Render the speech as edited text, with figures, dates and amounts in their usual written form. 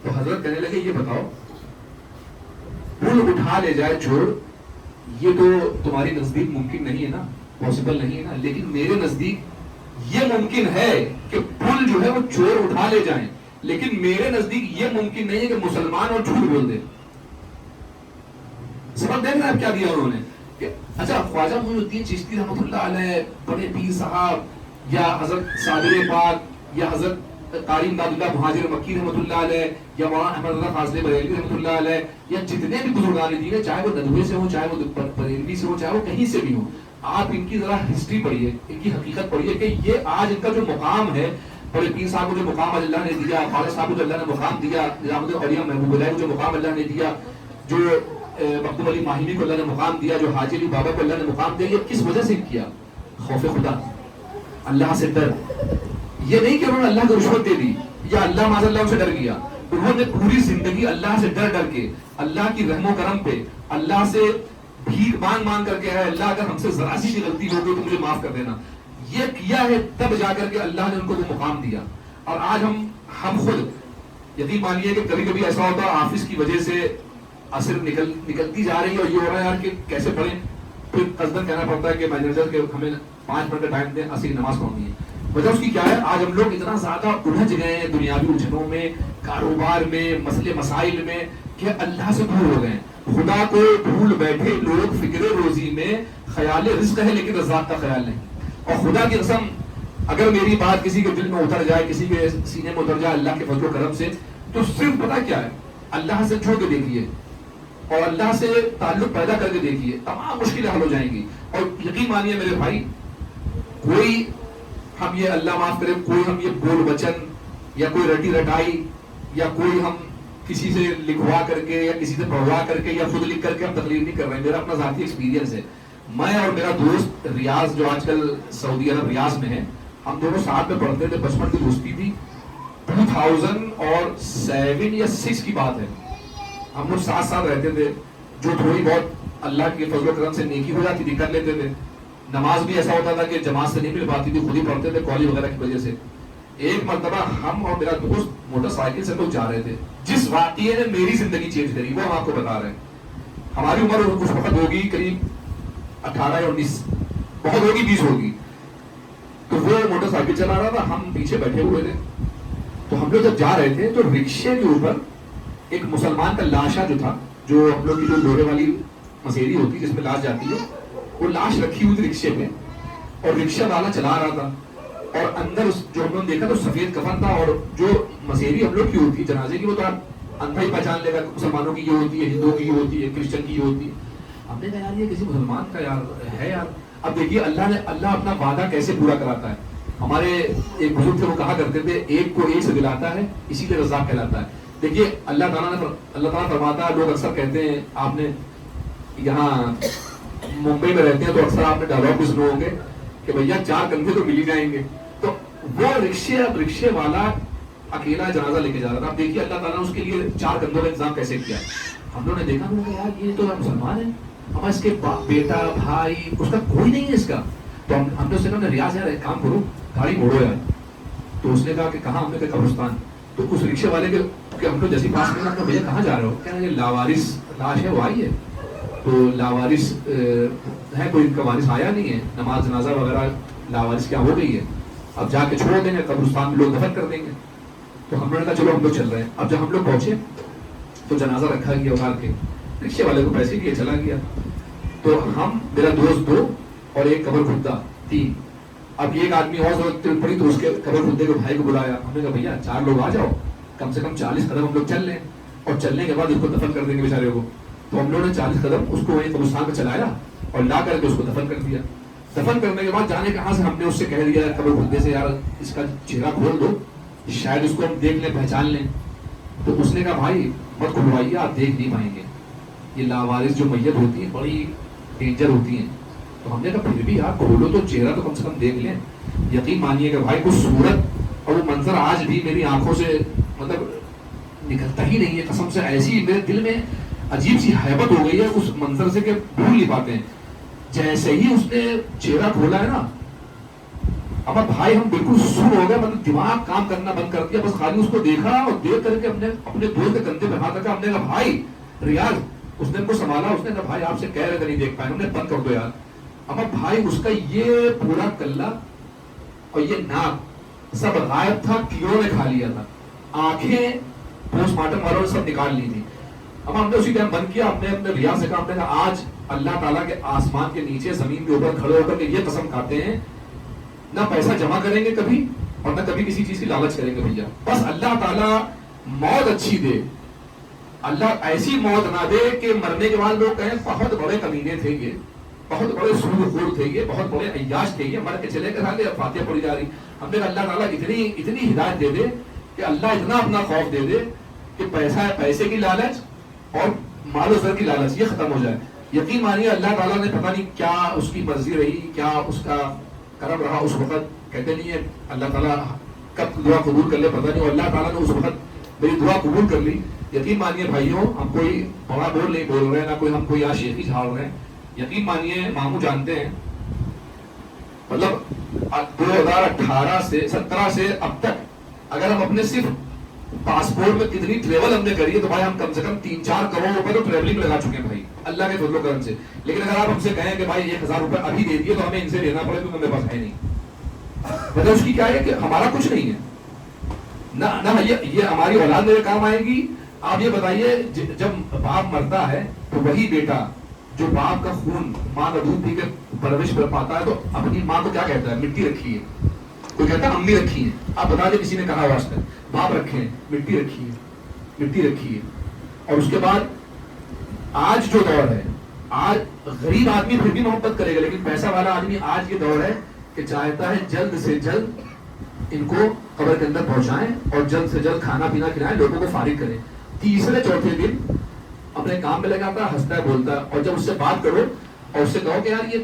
تو حضرت کہنے لگے یہ بتاؤ پل اٹھا لے جائے چور، یہ تو تمہاری نزدیک ممکن نہیں ہے نا، پاسبل نہیں ہے نا، لیکن میرے نزدیک یہ ممکن ہے کہ پل جو ہے وہ چور اٹھا لے جائیں، لیکن میرے نزدیک یہ ممکن نہیں ہے کہ مسلمان اور جھوٹ بول دے. سبق دیکھ رہے ہیں کیا دیا انہوں نے کہ اچھا خواجہ معین الدین چشتی رحمۃ اللہ علیہ، بڑے پیر صاحب، یا حضرت صابر پاک، یا حضرت قاری امداد اللہ مہاجر مکی رحمۃ اللہ علیہ، یا مولانا احمد رضا فاضل بریلوی رحمۃ اللہ علیہ، یا جتنے بھی بزرگان دین ہیں، چاہے وہ ندوے سے ہوں، چاہے وہ بریلوی سے ہوں، چاہے وہ کہیں سے بھی ہوں، آپ ان کی ذرا ہسٹری پڑھیے، ان کی حقیقت پڑھیے کہ یہ آج ان کا جو مقام ہے، بڑے پیر صاحب کو جو مقام اللہ نے دیا، خواجہ صاحب کو جو اللہ نے مقام دیا، نظام الدین اولیاء محبوب اللہ کو جو مقام اللہ نے دیا، جو مکتوم علی ماہمی کو اللہ نے مقام دیا، جو حاجی علی بابا کو اللہ نے مقام دیا، یہ کس وجہ سے کیا؟ خوف خدا، اللہ سے ڈر. یہ نہیں کہ انہوں نے اللہ کو رشوت دے دی یا اللہ معاذ اللہ سے ڈر گیا، انہوں نے پوری زندگی اللہ سے ڈر ڈر کے، اللہ کی رحم و کرم پہ، اللہ سے بھیک مانگ مانگ کر کے ہے اللہ اگر ہم سے ذرا سی غلطی ہو گئی تو مجھے معاف کر دینا، یہ کیا ہے، تب جا کر کے اللہ نے ان کو وہ مقام دیا. اور آج ہم خود یقین مانیے کہ کبھی کبھی ایسا ہوتا ہے آفس کی وجہ سے اثر نکلتی جا رہی ہے اور یہ ہو رہا ہے یار کہ کیسے پڑھیں، پھر قصدن کہنا پڑتا ہے کہ مینیجر کے ہمیں 5 منٹ کا ٹائم دیں، عصر کی نماز پڑھنی ہے. وجہ اس کی کیا ہے؟ آج ہم لوگ اتنا زیادہ الجھ گئے ہیں دنیاوی الجھنوں میں، کاروبار میں، مسئلے مسائل میں، کہ اللہ سے دور ہو گئے ہیں. خدا کو بھول بیٹھے لوگ فکر روزی میں، خیال رزق ہے لیکن رزاق کا خیال نہیں. اور خدا کی قسم اگر میری بات کسی کے دل میں اتر جائے، کسی کے سینے میں اتر جائے اللہ کے فضل و کرم سے، تو صرف پتہ کیا ہے، اللہ سے چھوڑ کے دیکھیے اور اللہ سے تعلق پیدا کر کے دیکھیے، تمام مشکلیں حل ہو جائیں گی. اور یقین مانیے میرے بھائی، کوئی ہم یہ اللہ معاف کرے، کوئی ہم یہ بول بچن یا کوئی رٹی رٹائی یا کوئی ہم کسی سے لکھوا کر کے یا کسی سے پڑھوا کر کے یا خود لکھ کر کے ہم تقریر نہیں کر رہے ہیں. میرا اپنا ذاتی ایکسپیرینس ہے. میں اور میرا دوست ریاض جو آج کل سعودی عرب ریاض میں ہے، ہم دونوں ساتھ میں پڑھتے تھے، بچپن کی دوستی تھی. 2007 یا 6 کی بات ہے، ہم لوگ ساتھ ساتھ رہتے تھے. جو تھوڑی بہت اللہ کے فضل و کرم سے نیکی ہو جاتی تھی کر لیتے تھے. نماز بھی ایسا ہوتا تھا کہ جماعت سے نہیں مل پاتی تھی، خود ہی پڑھتے تھے کالج وغیرہ کی وجہ سے. ایک مرتبہ ہم اور میرا دوست موٹر سائیکل سے لوگ جا رہے تھے، جس واقعے نے میری زندگی چینج کری وہ ہم آپ کو بتا رہے ہیں. ہماری عمر اس وقت ہوگی قریب 18 یا 19، بہت ہوگی 20 ہوگی. تو وہ موٹر سائیکل چلا رہا تھا، ہم پیچھے بیٹھے ہوئے تھے. تو ہم لوگ جب جا رہے تھے تو رکشے کے اوپر ایک مسلمان کا لاشا جو تھا، جو ہم لوگ کی جو لوہے والی مسیری ہوتی ہے جس میں لاش جاتی ہے، وہ لاش رکھی ہوئی تھی رکشے پہ، اور رکشہ والا چلا رہا تھا. اور اندر جو ہم لوگ دیکھا تو سفید کفن تھا، اور جو مسیری ہم لوگ کی ہوتی ہے جنازے کی، وہ تو آپ اندھا ہی پہچان لے گا، مسلمانوں کی یہ ہوتی ہے، ہندوؤں کی یہ ہوتی ہے، کرسچن کی یہ ہوتی ہے. ہم نے کہا یار یہ کسی مسلمان کا یار ہے یار. اب دیکھیے اللہ اپنا وعدہ کیسے پورا کراتا ہے. ہمارے ایک بزرگ تھے، وہ کہا کرتے تھے ایک کو ایک سے دلاتا ہے اسی لیے رزاق کہلاتا ہے. دیکھیے اللہ تعالیٰ فرماتا ہے، لوگ اکثر کہتے ہیں، آپ نے یہاں ممبئی میں رہتے ہیں تو اکثر آپ نے ڈائلاگ بھی سنے ہوں گے کہ بھیا 4 کندھے تو مل ہی جائیں گے. تو وہ رکشے والا اکیلا جنازہ لے کے جا رہا تھا. اب دیکھیے اللہ تعالیٰ نے اس کے لیے 4 کندھوں کا انتظام کیسے کیا. ہم لوگوں نے دیکھا، ہم نے کہا یار یہ تو مسلمان ہے، ہمارا اس کے بیٹا بھائی اس کا کوئی نہیں ہے اس کا. تو ہم نے اس سے کہا ریاض یار ایک کام کرو، گاڑی موڑو یار. تو اس نے کہا کہ کہاں؟ ہم نے کہا قبرستان. تو اس رکشے والے کے ہم لوگ جیسے پاس میں کہ بھیا کہاں جا رہے ہو؟ کہنا یہ لاوارث لاش ہے وہ آئی ہے. تو لاوارث ہے، کوئی ان کا وارث آیا نہیں ہے، نماز جنازہ وغیرہ لاوارث کیا ہو گئی ہے، اب جا کے چھوڑ دیں گے قبرستان میں، لوگ دفن کر دیں گے. تو ہم نے کہا چلو ہم لوگ چل رہے ہیں. اب جب ہم لوگ پہنچے تو جنازہ رکھا گیا، اتار کے رکشے والے کو پیسے دیے چلا گیا. تو ہم، میرا دوست 2 اور ایک قبر خدا 3. اب ایک آدمی اور ضرورت پڑی تو اس کے قبر خدے کے بھائی کو بلایا. ہم نے کہا بھیا 4 لوگ آ جاؤ، کم سے کم 40 قدم ہم لوگ چل لیں اور چلنے کے بعد اس کو دفن کر دیں گے بیچارے کو. تو ہم لوگوں نے 40 قدم اس کو وہیں قبرستان پہ چلایا اور لا کر کے اس کو دفن کر دیا. دفن کرنے کے بعد جانے کہاں سے ہم نے اس سے کہہ دیا قبر خدے سے یار اس کا چہرہ کھول دو، شاید اس کو ہم دیکھ لیں، پہچان لیں. تو اس نے کہا بھائی مت کھلوائیے، آپ دیکھ نہیں پائیں گے، یہ لاوارث جو میت ہوتی ہیں بڑی ڈینجر ہوتی ہیں. تو ہم نے کہا پھر بھی آپ کھولو تو چہرہ تو کم سے کم دیکھ لیں. یقین مانیے کہ بھائی اس صورت اور وہ منظر آج بھی میری آنکھوں سے مطلب نکلتا ہی نہیں ہے قسم سے. ایسی میرے دل میں عجیب سی حیبت ہو گئی ہے اس منظر سے کہ بھول نہیں پاتے ہیں. جیسے ہی اس نے چہرہ کھولا ہے نا، اب بھائی ہم بالکل سر ہو گئے, مطلب دماغ کام کرنا بند کر دیا, بس خالی اس کو دیکھا اور دیکھ کر کے اپنے دوست کے کندھے پہ ہاتھ رکھا, ہم نے کہا بھائی ریاض, اس نے ان کو سنبھالا, اس نے کہا بھائی آپ سے کہہ رہے تھے نہیں دیکھ پائے, ہم نے بند کر دو یار. اب بھائی اس کا یہ پورا کلہ اور یہ ناک سب غائب تھا, کیڑوں نے کھا لیا تھا, آنکھیں پوسٹ مارٹم والوں نے سب نکال لی تھی. اب ہم نے اسی ٹائم بند کیا, ہم نے اپنے ریاض سے کہا, ہم نے کہا آج اللہ تعالیٰ کے آسمان کے نیچے زمین کے اوپر کھڑے ہو کر کے یہ قسم کھاتے ہیں نہ پیسہ جمع کریں گے کبھی اور نہ کبھی کسی چیز کی لالچ کریں گے بھیا, بس اللہ تعالیٰ موت اچھی دے, اللہ ایسی موت نہ دے کہ مرنے کے بعد لوگ کہیں بہت بڑے کمینے تھے یہ, بہت بڑے سود خور تھے یہ, بہت بڑے عیاش تھے یہ, مر کے چلے گئے تھے, فاتحہ پڑھی جا رہی. ہم نے کہا اللہ تعالیٰ اتنی ہدایت دے دے کہ اللہ اتنا اپنا خوف دے دے کہ پیسے کی لالچ اور مال و زر کی لالچ یہ ختم ہو جائے. یقین مانیے اللہ تعالیٰ نے پتہ نہیں کیا اس کی مرضی رہی, کیا اس کا کرم رہا اس وقت, کہتے نہیں ہے اللہ تعالیٰ کب دعا قبول کر لے پتہ نہیں, اور اللہ تعالیٰ نے اس وقت میری دعا قبول کر لی. یقین مانیے بھائیوں, ہم کوئی بڑا بول نہیں بول رہے ہیں, نہ کوئی ہم کوئی یہاں شیخی جھاڑ رہے ہیں. یقین مانیے ماموں جانتے ہیں, مطلب 2018 سے 17 سے اب تک اگر ہم اپنے صرف پاسپورٹ میں کتنی ٹریول ہم نے کری ہے تو بھائی ہم کم سے کم 3-4 کروڑ روپے تو ٹریولنگ میں لگا چکے ہیں بھائی, اللہ کے فضل و کرم سے. لیکن اگر آپ ہم سے کہیں کہ بھائی 1000 روپے ابھی دے دیے تو ہمیں ان سے لینا پڑے کیونکہ میرے پاس ہے نہیں. مطلب اس کی کیا ہے کہ ہمارا کچھ نہیں ہے, نہ یہ ہماری اولاد میرے کام آئے گی. آپ یہ بتائیے جب باپ مرتا ہے تو وہی بیٹا جو باپ کا خون ماں کا دودھ پی کے پرورش کر پاتا ہے تو اپنی ماں کو کیا کہتا ہے, مٹی رکھی ہے, کوئی کہتا ہے امی رکھی ہے. آپ بتا دیں کسی نے کہا ہوا آج تک, باپ رکھے ہیں, مٹی رکھی ہے, مٹی رکھی ہے. اور اس کے بعد آج جو دور ہے, آج غریب آدمی پھر بھی محبت کرے گا, لیکن پیسہ والا آدمی آج یہ دور ہے کہ چاہتا ہے جلد سے جلد ان کو قبر کے اندر پہنچائیں اور جلد سے جلد کھانا پینا کھلائیں, لوگوں کو فارغ کریں. تیسرے چوتھے دن اپنے کام میں لگاتا ہے, ہنستا ہے, بولتا ہے, اور جب اس سے بات کرو اور اس سے کہو کہ یار یہ